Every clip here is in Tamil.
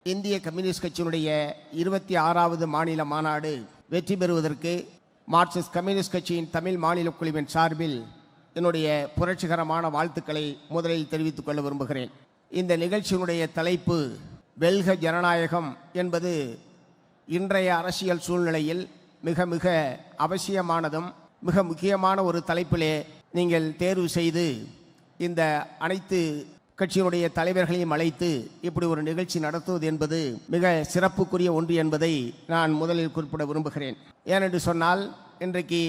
இந்திய கம்யூனிஸ்ட் கட்சியினுடைய 26வது மாநில மாநாடு வெற்றி பெறுவதற்கு மார்க்சிஸ்ட் கம்யூனிஸ்ட் கட்சியின் தமிழ் மாநில குழுவின் சார்பில் என்னுடைய புரட்சிகரமான வாழ்த்துக்களை முதலில் தெரிவித்துக் கொள்ள விரும்புகிறேன். இந்த நிகழ்ச்சியினுடைய தலைப்பு வெல்க ஜனநாயகம் என்பது இன்றைய அரசியல் சூழ்நிலையில் மிக மிக அவசியமானதும் மிக முக்கியமான ஒரு தலைப்பிலே நீங்கள் தேர்வு செய்து இந்த அனைத்து கட்சியினுடைய தலைவர்களையும் அழைத்து இப்படி ஒரு நிகழ்ச்சி நடத்துவது என்பது மிக சிறப்புக்குரிய ஒன்று என்பதை நான் முதலில் குறிப்பிட விரும்புகிறேன். ஏனென்று சொன்னால் இன்றைக்கு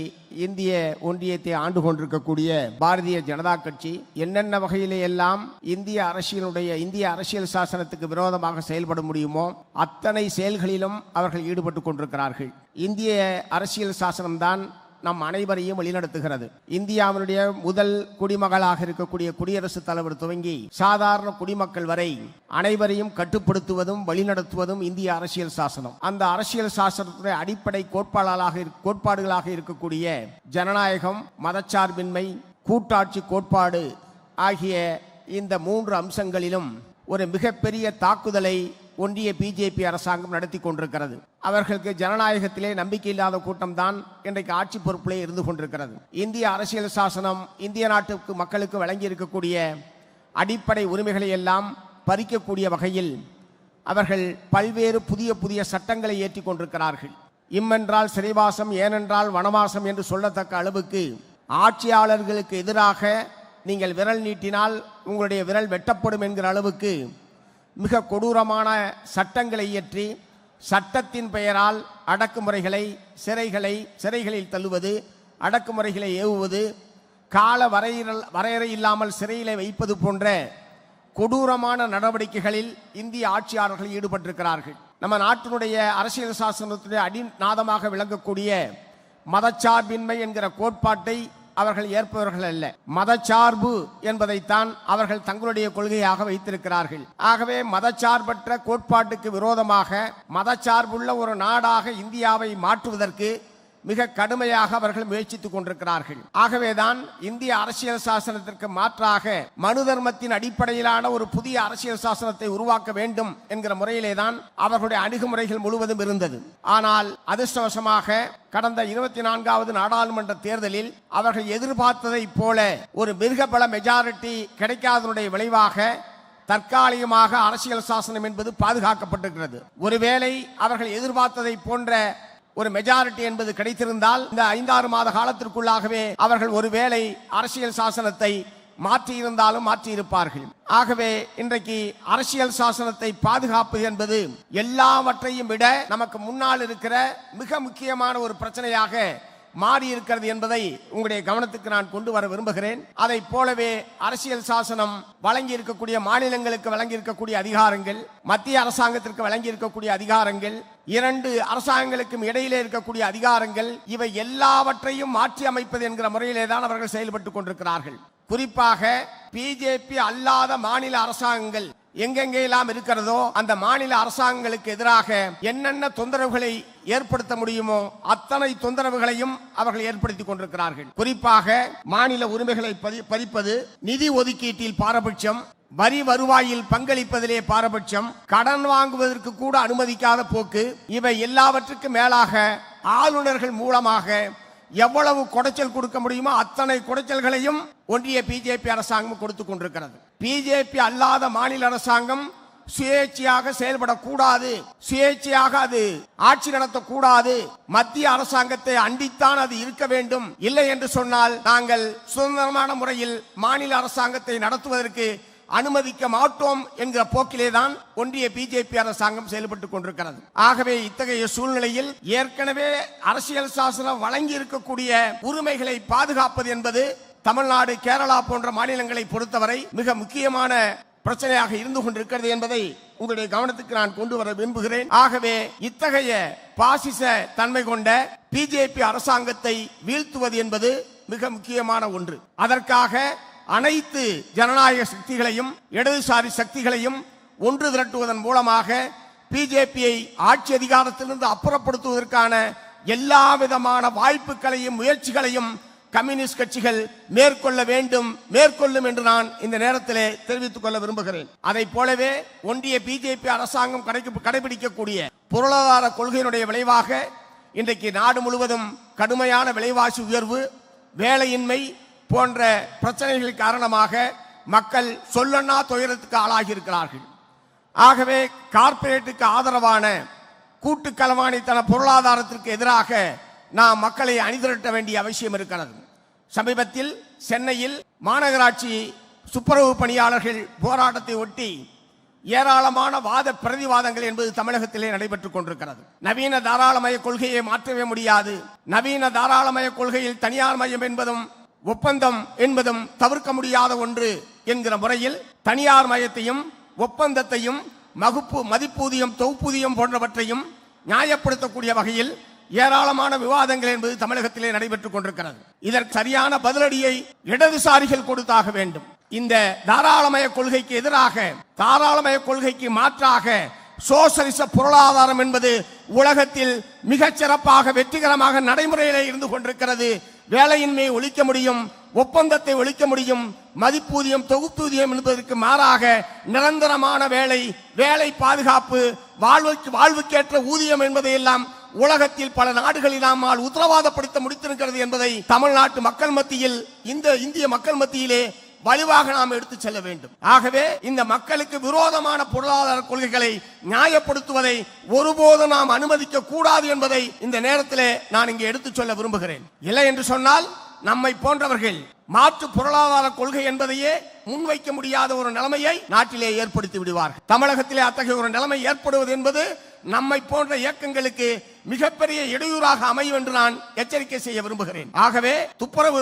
இந்திய ஒன்றியத்தை ஆண்டு கொண்டிருக்கக்கூடிய பாரதிய ஜனதா கட்சி என்னென்ன வகையிலே எல்லாம் இந்திய அரசியல் சாசனத்துக்கு விரோதமாக செயல்பட முடியுமோ அத்தனை செயல்களிலும் அவர்கள் ஈடுபட்டு கொண்டிருக்கிறார்கள். இந்திய அரசியல் சாசனம்தான் நம் அனைவரையும் வழிநடத்துகிறது. இந்தியாவினுடைய முதல் குடிமகளாக இருக்கக்கூடிய குடியரசுத் தலைவர் துவங்கி சாதாரண குடிமக்கள் வரை அனைவரையும் கட்டுப்படுத்துவதும் வழிநடத்துவதும் இந்திய அரசியல் சாசனம். அந்த அரசியல் சாசனத்துடைய அடிப்படை கோட்பாடுகளாக இருக்கக்கூடிய ஜனநாயகம், மதச்சார்பின்மை, கூட்டாட்சி கோட்பாடு ஆகிய இந்த 3 அம்சங்களிலும் ஒரு மிகப்பெரிய தாக்குதலை ஒன்றிய பிஜேபி அரசாங்கம் நடத்தி கொண்டிருக்கிறது. அவர்களுக்கு ஜனநாயகத்திலே நம்பிக்கை இல்லாத கூட்டம்தான் இன்றைக்கு ஆட்சி பொறுப்பிலே இருந்து கொண்டிருக்கிறது. இந்திய அரசியல் சாசனம் இந்திய நாட்டுக்கு மக்களுக்கு வழங்கி இருக்கக்கூடிய அடிப்படை உரிமைகளை எல்லாம் பறிக்கக்கூடிய வகையில் அவர்கள் பல்வேறு புதிய சட்டங்களை ஏற்றி கொண்டிருக்கிறார்கள். இம்மென்றால் சிறைவாசம், ஏனென்றால் வனவாசம் என்று சொல்லத்தக்க அளவுக்கு ஆட்சியாளர்களுக்கு எதிராக நீங்கள் விரல் நீட்டினால் உங்களுடைய விரல் வெட்டப்படும் என்கிற அளவுக்கு மிக கொடூரமான சட்டங்களை இயற்றி சட்டத்தின் பெயரால் அடக்குமுறைகளை சிறைகளில் தள்ளுவது, அடக்குமுறைகளை ஏவுவது, கால வரையறை இல்லாமல் சிறையிலே வைப்பது போன்ற கொடூரமான நடவடிக்கைகளில் இந்திய ஆட்சியாளர்கள் ஈடுபட்டிருக்கிறார்கள். நம்ம நாட்டினுடைய அரசியல் சாசனத்துடைய அடிநாதமாக விளங்கக்கூடிய மதச்சார்பின்மை என்கிற கோட்பாட்டை அவர்கள் ஏற்பவர்கள் அல்ல. மதச்சார்பு என்பதைத்தான் அவர்கள் தங்களுடைய கொள்கையாக வைத்திருக்கிறார்கள். ஆகவே மதச்சார்பற்ற கோட்பாட்டுக்கு விரோதமாக மதச்சார்புள்ள ஒரு நாடாக இந்தியாவை மாற்றுவதற்கு மிக கடுமையாக அவர்கள் முயற்சித்துக் கொண்டிருக்கிறார்கள். ஆகவேதான் இந்திய அரசியல் சாசனத்திற்கு மாற்றாக மனு தர்மத்தின் அடிப்படையிலான ஒரு புதிய அரசியல் சாசனத்தை உருவாக்க வேண்டும் என்கிற முறையிலேதான் அவர்களுடைய அணுகுமுறைகள் முழுவதும் இருந்தது. ஆனால் அதிர்ஷ்டவசமாக கடந்த 24வது நாடாளுமன்ற தேர்தலில் அவர்கள் எதிர்பார்த்ததை போல ஒரு மிருகபல மெஜாரிட்டி கிடைக்காதனுடைய விளைவாக தற்காலிகமாக அரசியல் சாசனம் என்பது பாதுகாக்கப்பட்டிருக்கிறது. ஒருவேளை அவர்கள் எதிர்பார்த்ததை போன்ற ஒரு மெஜாரிட்டி என்பது கிடைத்திருந்தால் இந்த 5-6 மாத காலத்திற்குள்ளாகவே அவர்கள் ஒருவேளை அரசியல் சாசனத்தை மாற்றியிருந்தாலும் மாற்றியிருப்பார்கள். ஆகவே இன்றைக்கு அரசியல் சாசனத்தை பாதுகாப்பு என்பது எல்லாவற்றையும் விட நமக்கு முன்னால் இருக்கிற மிக முக்கியமான ஒரு பிரச்சனையாக மாறி இருக்கிறது என்பதை உங்களுடைய கவனத்துக்கு நான் கொண்டு வர விரும்புகிறேன். அதை போலவே அரசியல் சாசனம் வழங்கி இருக்கக்கூடிய மாநிலங்களுக்கு வழங்கி இருக்கக்கூடிய அதிகாரங்கள், மத்திய அரசாங்கத்திற்கு வழங்கி இருக்கக்கூடிய அதிகாரங்கள், 2 அரசாங்கங்களுக்கும் இடையிலே இருக்கக்கூடிய அதிகாரங்கள், இவை எல்லாவற்றையும் மாற்றி அமைப்பது என்கிற முறையிலே தான் அவர்கள் செயல்பட்டுக் கொண்டிருக்கிறார்கள். குறிப்பாக பிஜேபி அல்லாத மாநில அரசாங்கங்கள் எங்கெங்கெல்லாம் இருக்கிறதோ அந்த மாநில அரசாங்கங்களுக்கு எதிராக என்னென்ன தொந்தரவுகளை ஏற்படுத்த முடியுமோ அத்தனை தொந்தரவுகளையும் அவர்கள் ஏற்படுத்திக் கொண்டிருக்கிறார்கள். குறிப்பாக மாநில உரிமைகளை பறிப்பது, நிதி ஒதுக்கீட்டில் பாரபட்சம், வரி வருவாயில் பங்களிப்பதிலே பாரபட்சம், கடன் வாங்குவதற்கு கூட அனுமதிக்காத போக்கு, இவை எல்லாவற்றுக்கும் மேலாக ஆளுநர்கள் மூலமாக எவ்வளவு குடைச்சல் கொடுக்க முடியுமோ அத்தனை குடைச்சல்களையும் ஒன்றிய பிஜேபி அரசாங்கம் கொடுத்து கொண்டிருக்கிறது. பிஜேபி அல்லாத மாநில அரசாங்கம் சுயேட்சையாக செயல்படக்கூடாது, சுயேட்சையாக அது ஆட்சி நடத்தக்கூடாது, மத்திய அரசாங்கத்தை அண்டித்தான் அது இருக்க வேண்டும். இல்லை என்று சொன்னால் நாங்கள் சுதந்திரமான முறையில் மாநில அரசாங்கத்தை நடத்துவதற்கு அனுமதிக்க மாட்டோம் என்கிற போக்கிலேதான் ஒன்றிய பிஜேபி அரசாங்கம் செயல்பட்டுக் கொண்டிருக்கிறது. ஆகவே இத்தகைய சூழ்நிலையில் ஏற்கனவே அரசியல் சாசனம் வழங்கி இருக்கக்கூடிய உரிமைகளை பாதுகாப்பது என்பது தமிழ்நாடு, கேரளா போன்ற மாநிலங்களை பொறுத்தவரை மிக முக்கியமான பிரச்சனையாக இருந்து கொண்டிருக்கிறது என்பதை உங்களுடைய கவனத்துக்கு நான் கொண்டு வர விரும்புகிறேன். ஆகவே இத்தகைய பாசிச தன்மை கொண்ட பிஜேபி அரசாங்கத்தை வீழ்த்துவது என்பது மிக முக்கியமான ஒன்று. அதற்காக அனைத்து ஜனநாயக சக்திகளையும் இடதுசாரி சக்திகளையும் ஒன்று திரட்டுவதன் மூலமாக பிஜேபியை ஆட்சி அதிகாரத்திலிருந்து அப்புறப்படுத்துவதற்கான எல்லா விதமான வாய்ப்புகளையும் முயற்சிகளையும் கம்யூனிஸ்ட் கட்சிகள் மேற்கொள்ளும் என்று நான் இந்த நேரத்திலே தெரிவித்துக் கொள்ள விரும்புகிறேன். அதை போலவே ஒன்றிய பிஜேபி அரசாங்கம் கடைபிடிக்கக்கூடிய பொருளாதார கொள்கையினுடைய விளைவாக இன்றைக்கு நாடு முழுவதும் கடுமையான விலைவாசி உயர்வு, வேலையின்மை போன்ற பிரச்சனைகள் காரணமாக மக்கள் சொல்லன்னா துயரத்துக்கு ஆளாகி இருக்கிறார்கள். ஆகவே கார்ப்பரேட்டுக்கு ஆதரவான கூட்டு களவாணித்தன பொருளாதாரத்திற்கு எதிராக நாம் மக்களை அணிதிரட்ட வேண்டிய அவசியம் இருக்கிறது. சமீபத்தில் சென்னையில் மாநகராட்சி துப்புரவு பணியாளர்கள் போராட்டத்தை ஒட்டி ஏராளமான வாத பிரதிவாதங்கள் என்பது தமிழகத்திலே நடைபெற்றுக் கொண்டிருக்கிறது. நவீன தாராளமய கொள்கையை மாற்றவே முடியாது, நவீன தாராளமய கொள்கையில் தனியார் மயம் என்பதும் ஒப்பந்தம் என்பதும் தவிர்க்க முடியாத ஒன்று என்கிற முறையில் தனியார் மயத்தையும் ஒப்பந்தத்தையும் மதிப்பூதியம் தொகுப்பூதியம் போன்றவற்றையும் நியாயப்படுத்தக்கூடிய வகையில் ஏராளமான விவாதங்கள் என்பது தமிழகத்திலே நடைபெற்றுக் கொண்டிருக்கிறது. இதற்கு சரியான பதிலடியை இடதுசாரிகள் கொடுத்தாக வேண்டும். இந்த தாராளமய கொள்கைக்கு எதிராக, தாராளமய கொள்கைக்கு மாற்றாக சோசலிச பொருளாதாரம் என்பது உலகத்தில் மிகச் சிறப்பாக வெற்றிகரமாக நடைமுறையிலே இருந்து கொண்டிருக்கிறது. வேலையின்மையை ஒழிக்க முடியும், ஒப்பந்தத்தை ஒழிக்க முடியும், மதிப்பூதியம் தொகுப்பூதியம் என்பதற்கு மாறாக நிரந்தரமான வேலை பாதுகாப்பு, வாழ்வுக்கேற்ற ஊதியம் என்பதையெல்லாம் உலகத்தில் பல நாடுகளில் நம்மால் உத்தரவாதப்படுத்த முடித்திருக்கிறது என்பதை தமிழ்நாட்டு மக்கள் மத்தியில், இந்திய மக்கள் மத்தியிலே வலுவாக நாம் எடுத்து செல்ல வேண்டும். ஆகவே இந்த மக்களுக்கு விரோதமான பொருளாதார கொள்கைகளை நியாயப்படுத்துவதை ஒருபோதும் நாம் அனுமதிக்க கூடாது என்பதை இந்த நேரத்திலே நான் இங்கே எடுத்து சொல்ல விரும்புகிறேன். இல்லை என்று சொன்னால் நம்மை போன்றவர்கள் மாற்று பொருளாதார கொள்கை என்பதையே முன்வைக்க முடியாத ஒரு நிலைமையை நாட்டிலே ஏற்படுத்தி விடுவார்கள். தமிழகத்திலே அத்தகைய ஒரு நிலைமை ஏற்படுவது என்பது நம்மை போன்ற இயக்கங்களுக்கு மிகப்பெரிய இடையூறாக அமையும் என்று நான் எச்சரிக்கை செய்ய விரும்புகிறேன். ஆகவே துப்புரவு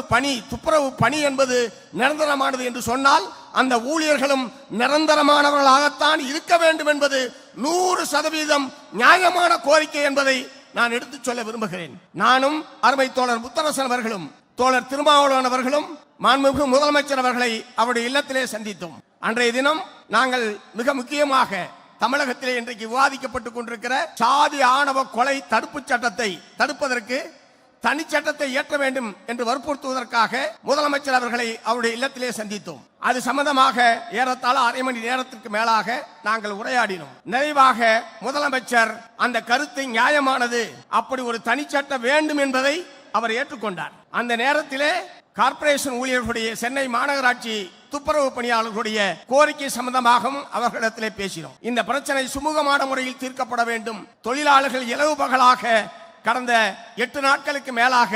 பணி என்பது நிரந்தரமானது என்று சொன்னால் அந்த ஊழியர்களும் நிரந்தரமானவர்களாகத்தான் இருக்க வேண்டும் என்பது 100% நியாயமான கோரிக்கை என்பதை நான் எடுத்துச் சொல்ல விரும்புகிறேன். நானும் அருமை தோழர் முத்தரசன் அவர்களும் தோழர் திருமாவளவன் அவர்களும் மாண்புமிகு முதலமைச்சர் அவர்களை அவருடைய இல்லத்திலே சந்தித்தோம். அன்றைய தினம் நாங்கள் மிக முக்கியமாக தமிழகத்திலே இன்றைக்கு விவாதிக்கப்பட்டுக் கொண்டிருக்கிற சாதி ஆணவ கொலை தடுப்பு சட்டத்தை தடுப்பதற்கு தனி சட்டத்தை இயற்ற வேண்டும் என்று வற்புறுத்துவதற்காக முதலமைச்சர் அவர்களை அவருடைய இல்லத்திலே சந்தித்தோம். அது சம்பந்தமாக ஏறத்தாழ அரை மணி நேரத்திற்கு மேலாக நாங்கள் உரையாடினோம். நிறைவாக முதலமைச்சர் அந்த கருத்தை நியாயமானது, அப்படி ஒரு தனி சட்டம் வேண்டும் என்பதை அவர் ஏற்றுக்கொண்டார். அந்த நேரத்திலே கார்ப்பரேஷன் ஊழியர்களுடைய, சென்னை மாநகராட்சி துப்புரவு பணியாளர்களுடைய கோரிக்கை சம்பந்தமாகவும் அவர்களிடத்திலே பேசினோம். இந்த பிரச்சனை சுமூகமான முறையில் தீர்க்கப்பட வேண்டும். தொழிலாளர்கள் இரவு பகலாக கடந்த 8 நாட்களுக்கு மேலாக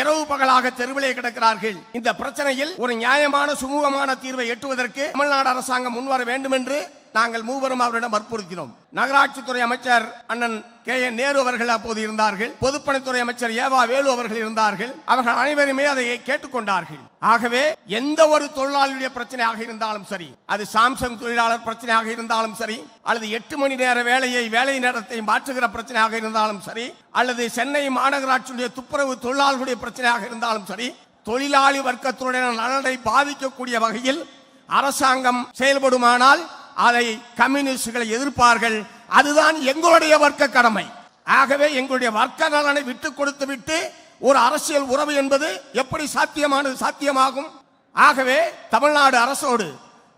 இரவு பகலாக தெருவிலே கிடக்கிறார்கள். இந்த பிரச்சனையில் ஒரு நியாயமான சுமூகமான தீர்வை எட்டுவதற்கு தமிழ்நாடு அரசாங்கம் முன்வர வேண்டும் என்று நாங்கள் மூவரும் அவரிடம் வற்புறுத்தினோம். நகராட்சித்துறை அமைச்சர் அண்ணன் KN நேரு அவர்கள் அப்போது இருந்தார்கள். பொதுப்பணித்துறை அமைச்சர் ஏவா வேலு அவர்கள் இருந்தார்கள். அவர்கள் அனைவருமே அதை கேட்டுக்கொண்டார்கள். ஆகவே எந்த ஒரு தொழிலாளருடைய பிரச்சனையாக இருந்தாலும் சரி, அது சாம்சங் தொழிலாளர் பிரச்சனையாக இருந்தாலும் சரி, அல்லது 8 மணி நேர வேலை நேரத்தை மாற்றுகிற பிரச்சனையாக இருந்தாலும் சரி, அல்லது சென்னை மாநகராட்சியுடைய துப்புரவு தொழிலாளர்களுடைய பிரச்சனையாக இருந்தாலும் சரி, தொழிலாளி வர்க்கத்தினுடைய நலனை பாதிக்கக்கூடிய வகையில் அரசாங்கம் செயல்படுமானால் அதை கம்யூனிஸ்டுகளை எதிர்ப்பார்கள். அதுதான் எங்களுடைய வர்க்க கடமை. ஆகவே எங்களுடைய வர்க்க நலனை விட்டுக் கொடுத்து விட்டு ஒரு அரசியல் உறவு என்பது எப்படி சாத்தியமாகும்? ஆகவே தமிழ்நாடு அரசோடு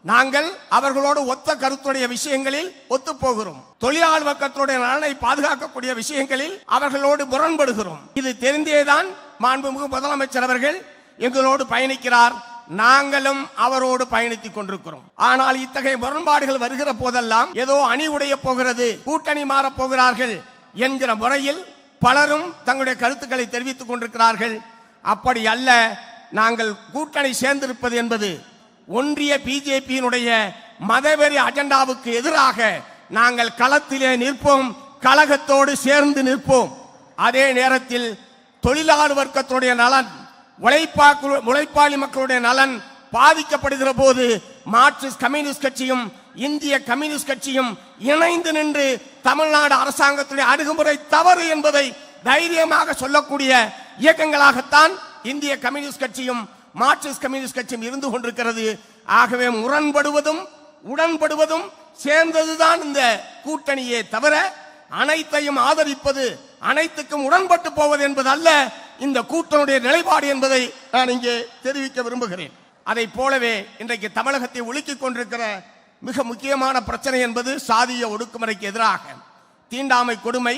நாங்கள் அவர்களோடு ஒத்த கருத்துடைய விஷயங்களில் ஒத்து போகிறோம். தொழிலாளர் வர்க்கத்துடைய நலனை பாதுகாக்கக்கூடிய விஷயங்களில் அவர்களோடு முரண்படுகிறோம். இது தெரிந்தேதான் மாண்புமிகு முதலமைச்சர் அவர்கள் எங்களோடு பயணிக்கிறார். நாங்களும் அவரோடு பயணித்துக் கொண்டிருக்கிறோம். ஆனால் இத்தகைய முரண்பாடுகள் வருகிற போதெல்லாம் ஏதோ அணி உடைய போகிறது, கூட்டணி மாறப் போகிறார்கள் என்கிற முறையில் பலரும் தங்களுடைய கருத்துக்களை தெரிவித்துக் கொண்டிருக்கிறார்கள். அப்படி அல்ல. நாங்கள் கூட்டணி சேர்ந்திருப்பது என்பது ஒன்றிய பிஜேபியினுடைய மதவெறி அஜெண்டாவுக்கு எதிராக நாங்கள் களத்திலே நிற்போம், கழகத்தோடு சேர்ந்து நிற்போம். அதே நேரத்தில் தொழிலாளர் வர்க்கத்தினுடைய நலன், உழைப்பாளி மக்களுடைய நலன் பாதிக்கப்படுகிற போது மார்க்சிஸ்ட் கம்யூனிஸ்ட் கட்சியும் இந்திய கம்யூனிஸ்ட் கட்சியும் இணைந்து நின்று தமிழ்நாடு அரசாங்கத்துடைய அணுகுமுறை தவறு என்பதை தைரியமாக சொல்லக்கூடிய இயக்கங்களாகத்தான் இந்திய கம்யூனிஸ்ட் கட்சியும் மார்க்சிஸ்ட் கம்யூனிஸ்ட் கட்சியும் இருந்து கொண்டிருக்கிறது. ஆகவே முரண்படுவதும் உடன்படுவதும் சேர்ந்ததுதான் இந்த கூட்டணியே தவிர அனைத்தையும் ஆதரிப்பது, அனைத்துக்கும் உடன்பட்டு போவது என்பது அல்ல இந்த கூட்டனுடைய நிலைப்பாடு என்பதை நான் இங்கே தெரிவிக்க விரும்புகிறேன். அதை போலவே இன்றைக்கு தமிழகத்தை உலுக்கிக் கொண்டிருக்கிற மிக முக்கியமான பிரச்சனை என்பது சாதிய ஒடுக்குமுறைக்கு எதிராக தீண்டாமை கொடுமை,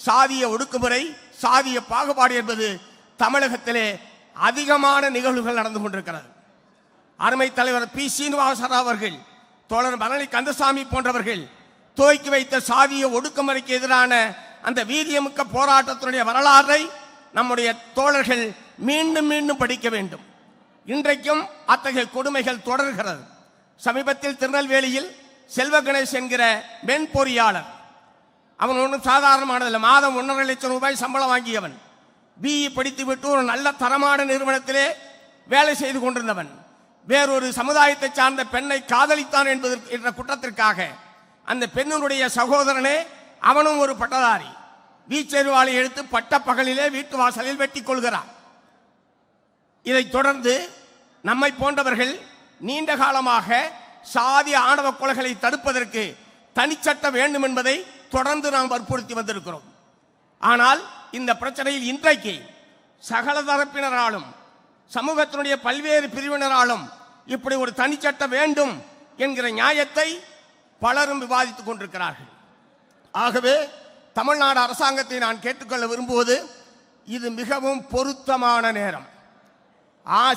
சாதிய ஒடுக்குமுறை, சாதிய பாகுபாடு என்பது தமிழகத்திலே அதிகமான நிகழ்வுகள் நடந்து கொண்டிருக்கிறது. அருமை தலைவர் பி. சீனிவாசராவ் அவர்கள், தோழர் மரணி கந்தசாமி போன்றவர்கள் துவக்கி வைத்த சாதிய ஒடுக்குமுறைக்கு எதிரான அந்த வீரியமிக்க போராட்டத்தினுடைய வரலாறை நம்முடைய தோழர்கள் மீண்டும் மீண்டும் படிக்க வேண்டும். இன்றைக்கும் அத்தகைய கொடுமைகள் தொடர்கிறது. சமீபத்தில் திருநெல்வேலியில் செல்வ கணேஷ் என்கிற மென்பொறியாளர், அவன் ஒன்றும் சாதாரணமானதில்லை, மாதம் 1.5 லட்சம் ரூபாய் சம்பளம் வாங்கியவன், பிஇ படித்துவிட்டு ஒரு நல்ல தரமான நிறுவனத்திலே வேலை செய்து கொண்டிருந்தவன், வேறொரு சமுதாயத்தை சார்ந்த பெண்ணை காதலித்தான் என்ற குற்றத்திற்காக அந்த பெண்ணினுடைய சகோதரனே அவனும் ஒரு பட்டதாரி வீச்செருவாளை எடுத்து பட்ட பகலிலே வீட்டு வாசலில் வெட்டி கொள்கிறான். இதைத் தொடர்ந்து நம்மை போன்றவர்கள் நீண்ட காலமாக சாதி ஆணவ கொலைகளை தடுப்பதற்கு தனிச்சட்டம் வேண்டும் என்பதை தொடர்ந்து நாம் வற்புறுத்தி வந்திருக்கிறோம். ஆனால் இந்த பிரச்சனையில் இன்றைக்கு சகல தரப்பினராலும் சமூகத்தினுடைய பல்வேறு பிரிவினராலும் இப்படி ஒரு தனிச்சட்டம் வேண்டும் என்கிற நியாயத்தை பலரும் விவாதித்துக் கொண்டிருக்கிறார்கள். ஆகவே தமிழ்நாடு அரசாங்கத்தை நான் கேட்டுக்கொள்ள விரும்புவது, இது மிகவும் பொருத்தமான நேரம்.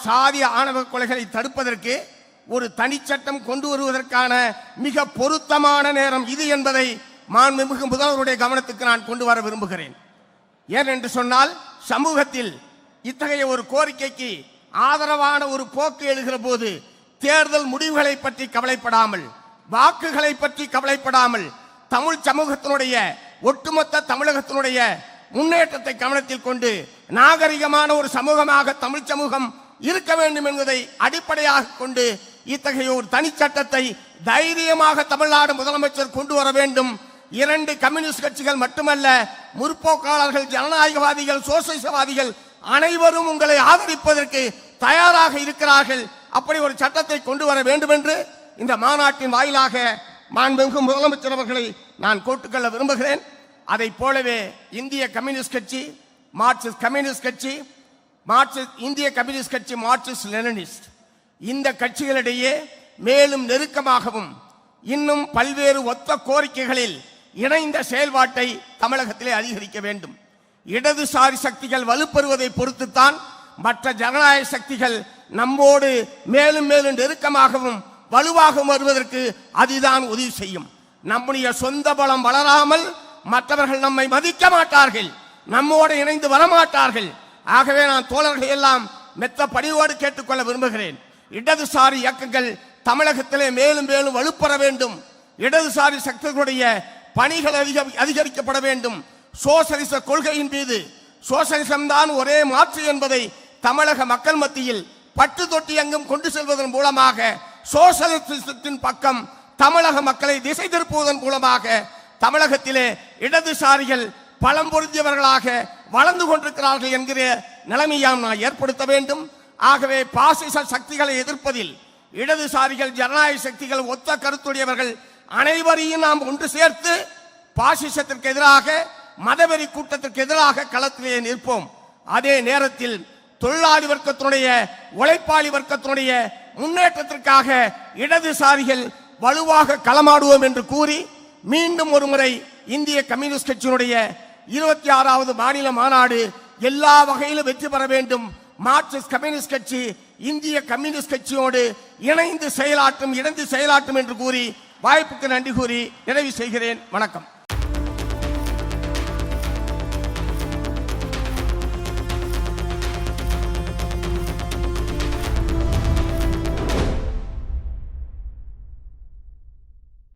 சாதி ஆணவ கொலைகளை தடுப்பதற்கு ஒரு தனிச்சட்டம் கொண்டு வருவதற்கான மிக பொருத்தமான நேரம் இது என்பதை மாண்புமிகு முதல்வருடைய கவனத்துக்கு நான் கொண்டு வர விரும்புகிறேன். ஏனென்று சொன்னால், சமூகத்தில் இத்தகைய ஒரு கோரிக்கைக்கு ஆதரவான ஒரு போக்கு எழுகிற போது தேர்தல் முடிவுகளை பற்றி கவலைப்படாமல், வாக்குகளை பற்றி கவலைப்படாமல், தமிழ் சமூகத்தினுடைய ஒட்டுமொத்த தமிழகத்தினுடைய முன்னேற்றத்தை கவனத்தில் கொண்டு நாகரிகமான ஒரு சமூகமாக தமிழ் சமூகம் இருக்க வேண்டும் என்பதை அடிப்படையாக கொண்டு இத்தகைய ஒரு தனிச்சட்டத்தை தைரியமாக தமிழ்நாடு முதலமைச்சர் கொண்டு வர வேண்டும். 2 கம்யூனிஸ்ட் கட்சிகள் மட்டுமல்ல, முற்போக்காளர்கள், ஜனநாயகவாதிகள், சோசியலிசவாதிகள் அனைவரும் உங்களை ஆதரிப்பதற்கு தயாராக இருக்கிறார்கள். அப்படி ஒரு சட்டத்தை கொண்டு வர வேண்டும் என்று இந்த மாநாட்டின் வாயிலாக மாண்புமிகு முதலமைச்சர் அவர்களை நான் கேட்டுக்கொள்ள விரும்புகிறேன். அதை போலவே இந்திய கம்யூனிஸ்ட் கட்சி, மார்க்சிஸ்ட் கம்யூனிஸ்ட் கட்சி, இந்திய கம்யூனிஸ்ட் கட்சி, மார்க்சிஸ்ட் லெனினிஸ்ட், இந்த கட்சிகளிடையே மேலும் நெருக்கமாகவும் இன்னும் பல்வேறு ஒத்த கோரிக்கைகளில் இணைந்த செயல்பாட்டை தமிழகத்திலே அதிகரிக்க வேண்டும். இடதுசாரி சக்திகள் வலுப்பெறுவதை பொறுத்துத்தான் மற்ற ஜனநாயக சக்திகள் நம்மோடு மேலும் மேலும் நெருக்கமாகவும் வலுவாகவும் வருவதற்கு அதுதான் உதவி செய்யும். நம்முடைய சொந்த பலம் வளராமல் மற்றவர்கள் நம்மை மதிக்க மாட்டார்கள், நம்மோடு இணைந்து வரமாட்டார்கள். ஆகவே நான் தோழர்களை எல்லாம் மெத்த பணிவோடு கேட்டுக்கொள்ள விரும்புகிறேன். இடதுசாரி இயக்கங்கள் தமிழகத்திலே மேலும் மேலும் வலுப்பெற வேண்டும். இடதுசாரி சக்திகளுடைய பணிகள் அதிகரிக்கப்பட வேண்டும். சோசலிச கொள்கையின் மீது, சோசலிசம் தான் ஒரே மாற்று என்பதை தமிழக மக்கள் மத்தியில் பட்டு தொட்டி எங்கும் கொண்டு செல்வதன் மூலமாக, சோசலிசத்தின் பக்கம் தமிழக மக்களை திசை திருப்புவதன் மூலமாக தமிழகத்திலே இடதுசாரிகள் பலம் பொருந்தியவர்களாக வளர்ந்து கொண்டிருக்கிறார்கள் என்கிற நிலைமையாம் நான் ஏற்படுத்த வேண்டும். ஆகவே பாசிச சக்திகளை எதிர்ப்பதில் இடதுசாரிகள், ஜனநாயக சக்திகள், ஒத்த கருத்துடையவர்கள் அனைவரையும் நாம் ஒன்று சேர்த்து பாசிசத்திற்கு எதிராக, மதவெறி கூட்டத்திற்கு எதிராக களத்திலே நிற்போம். அதே நேரத்தில் தொழிலாளி வர்க்கத்தினுடைய, உழைப்பாளி வர்க்கத்தினுடைய முன்னேற்றத்திற்காக இடதுசாரிகள் வலுவாக களமாடுவோம் என்று கூறி, மீண்டும் ஒரு முறை இந்திய கம்யூனிஸ்ட் கட்சியினுடைய 26வது மாநில மாநாடு எல்லா வகையிலும் வெற்றி பெற வேண்டும். மார்க்சிஸ்ட் கம்யூனிஸ்ட் கட்சி இந்திய கம்யூனிஸ்ட் கட்சியோடு இணைந்து செயலாற்றும் என்று கூறி வாய்ப்புக்கு நன்றி கூறி நிறைவு செய்கிறேன். வணக்கம்.